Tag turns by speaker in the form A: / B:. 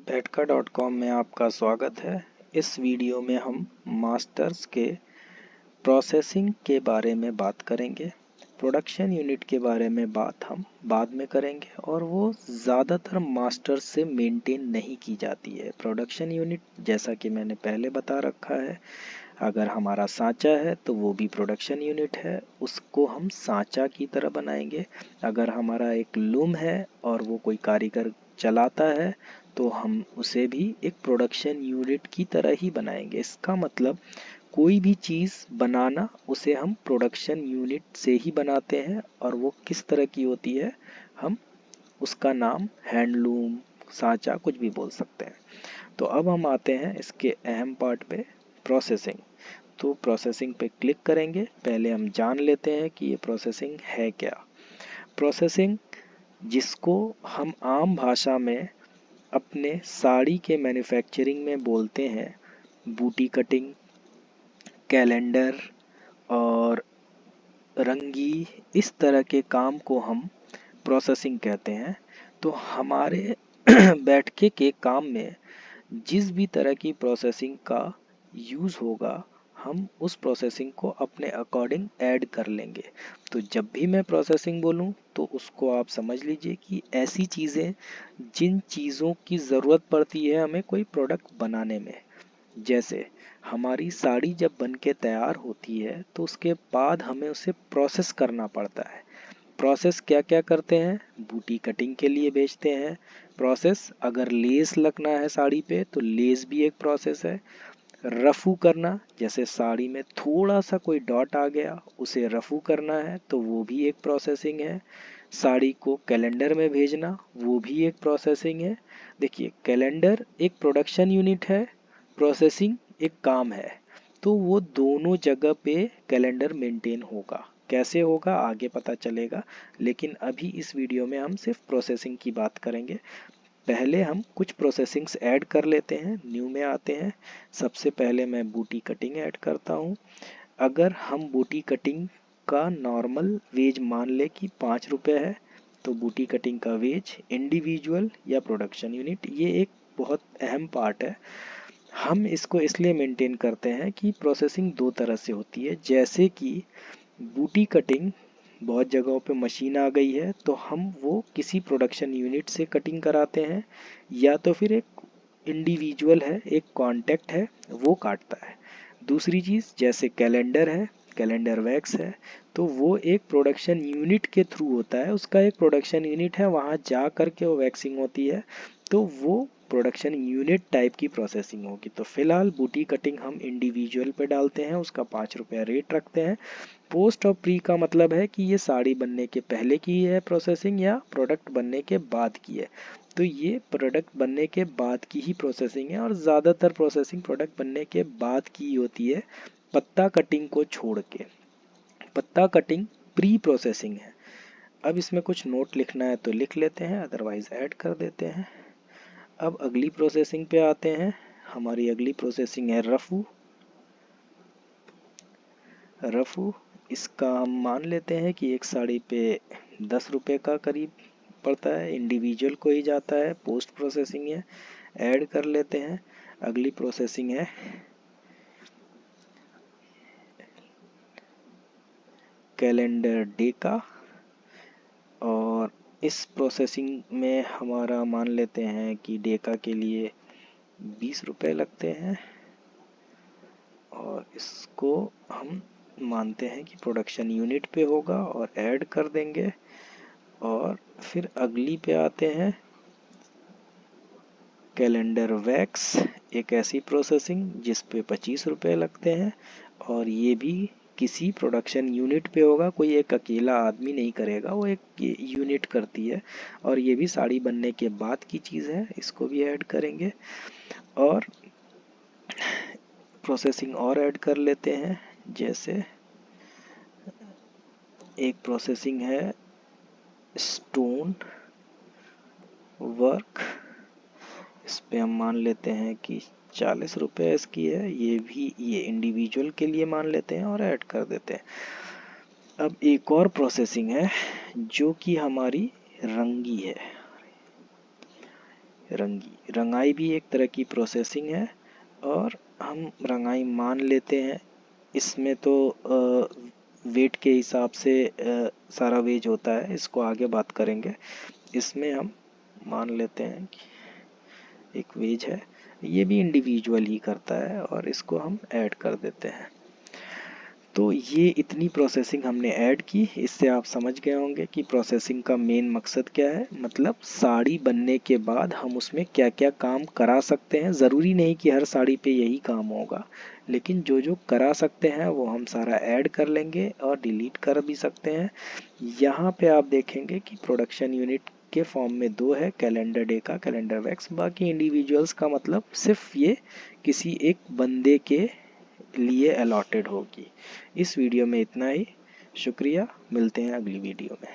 A: भेटका.com में आपका स्वागत है। इस वीडियो में हम मास्टर्स के प्रोसेसिंग के बारे में बात करेंगे। प्रोडक्शन यूनिट के बारे में बात हम बाद में करेंगे और वो ज़्यादातर मास्टर्स से मेंटेन नहीं की जाती है। प्रोडक्शन यूनिट जैसा कि मैंने पहले बता रखा है, अगर हमारा सांचा है तो वो भी प्रोडक्शन यूनिट है, उसको हम सांचा की तरह बनाएंगे। अगर हमारा एक लूम है और वो कोई कारीगर चलाता है तो हम उसे भी एक प्रोडक्शन यूनिट की तरह ही बनाएंगे। इसका मतलब कोई भी चीज़ बनाना उसे हम प्रोडक्शन यूनिट से ही बनाते हैं, और वो किस तरह की होती है हम उसका नाम हैंडलूम, सांचा कुछ भी बोल सकते हैं। तो अब हम आते हैं इसके अहम पार्ट पे, प्रोसेसिंग। तो प्रोसेसिंग पे क्लिक करेंगे। पहले हम जान लेते हैं कि ये प्रोसेसिंग है क्या। प्रोसेसिंग, जिसको हम आम भाषा में अपने साड़ी के मैन्युफैक्चरिंग में बोलते हैं बूटी कटिंग, कैलेंडर और रंगी, इस तरह के काम को हम प्रोसेसिंग कहते हैं। तो हमारे बैठके के काम में जिस भी तरह की प्रोसेसिंग का यूज़ होगा, हम उस प्रोसेसिंग को अपने अकॉर्डिंग ऐड कर लेंगे। तो जब भी मैं प्रोसेसिंग बोलूं तो उसको आप समझ लीजिए कि ऐसी चीज़ें जिन चीज़ों की ज़रूरत पड़ती है हमें कोई प्रोडक्ट बनाने में। जैसे हमारी साड़ी जब बन के तैयार होती है तो उसके बाद हमें उसे प्रोसेस करना पड़ता है। प्रोसेस क्या क्या करते हैं? बूटी कटिंग के लिए भेजते हैं। प्रोसेस, अगर लेस लगना है साड़ी पे तो लेस भी एक प्रोसेस है। रफू करना, जैसे साड़ी में थोड़ा सा कोई डॉट आ गया उसे रफू करना है तो वो भी एक प्रोसेसिंग है। साड़ी को कैलेंडर में भेजना, वो भी एक प्रोसेसिंग है। देखिए, कैलेंडर एक प्रोडक्शन यूनिट है, प्रोसेसिंग एक काम है। तो वो दोनों जगह पे कैलेंडर मेंटेन होगा। कैसे होगा आगे पता चलेगा, लेकिन अभी इस वीडियो में हम सिर्फ प्रोसेसिंग की बात करेंगे। पहले हम कुछ प्रोसेसिंग्स ऐड कर लेते हैं, न्यू में आते हैं। सबसे पहले मैं बूटी कटिंग ऐड करता हूँ। अगर हम बूटी कटिंग का नॉर्मल वेज मान ले कि 5 रुपये है, तो बूटी कटिंग का वेज इंडिविजुअल या प्रोडक्शन यूनिट, ये एक बहुत अहम पार्ट है। हम इसको इसलिए मेंटेन करते हैं कि प्रोसेसिंग दो तरह से होती है। जैसे कि बूटी कटिंग, बहुत जगहों पे मशीन आ गई है तो हम वो किसी प्रोडक्शन यूनिट से कटिंग कराते हैं, या तो फिर एक इंडिविजुअल है, एक कॉन्टैक्ट है, वो काटता है। दूसरी चीज़ जैसे कैलेंडर है, कैलेंडर वैक्स है, तो वो एक प्रोडक्शन यूनिट के थ्रू होता है, उसका एक प्रोडक्शन यूनिट है, वहाँ जा कर के वो वैक्सिंग होती है, तो वो प्रोडक्शन यूनिट टाइप की प्रोसेसिंग होगी। तो फिलहाल बूटी कटिंग हम इंडिविजुअल पे डालते हैं, उसका 5 रुपया रेट रखते हैं। पोस्ट और प्री का मतलब है कि ये साड़ी बनने के पहले की है प्रोसेसिंग या प्रोडक्ट बनने के बाद की है। तो ये प्रोडक्ट बनने के बाद की ही प्रोसेसिंग है, और ज़्यादातर प्रोसेसिंग प्रोडक्ट बनने के बाद की होती है, पत्ता कटिंग को छोड़ के। पत्ता कटिंग प्री प्रोसेसिंग है। अब इसमें कुछ नोट लिखना है तो लिख लेते हैं, अदरवाइज ऐड कर देते हैं। अब अगली प्रोसेसिंग पे आते हैं। हमारी अगली प्रोसेसिंग है रफू। रफू, इसका हम मान लेते हैं कि एक साड़ी पे 10 रुपये का करीब पड़ता है, इंडिविजुअल को ही जाता है, पोस्ट प्रोसेसिंग है, ऐड कर लेते हैं। अगली प्रोसेसिंग है कैलेंडर डे का, और इस प्रोसेसिंग में हमारा मान लेते हैं कि डेका के लिए 20 रुपये लगते हैं, और इसको हम मानते हैं कि प्रोडक्शन यूनिट पे होगा और ऐड कर देंगे। और फिर अगली पे आते हैं कैलेंडर वैक्स, एक ऐसी प्रोसेसिंग जिस पे 25 रुपये लगते हैं, और ये भी किसी प्रोडक्शन यूनिट पे होगा, कोई एक अकेला आदमी नहीं करेगा, वो एक यूनिट करती है, और ये भी साड़ी बनने के बाद की चीज़ है, इसको भी ऐड करेंगे। और प्रोसेसिंग और ऐड कर लेते हैं, जैसे एक प्रोसेसिंग है स्टोन वर्क, इस पे हम मान लेते हैं कि 40 रुपये इसकी है, ये भी ये इंडिविजुअल के लिए मान लेते हैं और ऐड कर देते हैं। अब एक और प्रोसेसिंग है जो कि हमारी रंगी है। रंगी। रंगाई भी एक तरह की प्रोसेसिंग है और हम रंगाई मान लेते हैं। इसमें तो वेट के हिसाब से सारा वेज होता है, इसको आगे बात करेंगे। इसमें हम मान लेते हैं कि एक वेज है, ये भी इंडिविजुअल ही करता है और इसको हम ऐड कर देते हैं। तो ये इतनी प्रोसेसिंग हमने ऐड की। इससे आप समझ गए होंगे कि प्रोसेसिंग का मेन मकसद क्या है। मतलब साड़ी बनने के बाद हम उसमें क्या क्या काम करा सकते हैं। ज़रूरी नहीं कि हर साड़ी पे यही काम होगा, लेकिन जो जो करा सकते हैं वो हम सारा ऐड कर लेंगे और डिलीट कर भी सकते हैं। यहाँ पे आप देखेंगे कि प्रोडक्शन यूनिट के फॉर्म में 2 है, कैलेंडर डे का, कैलेंडर वैक्स। बाकी इंडिविजुअल्स का मतलब सिर्फ ये किसी एक बंदे के लिए अलॉटेड होगी। इस वीडियो में इतना ही। शुक्रिया, मिलते हैं अगली वीडियो में।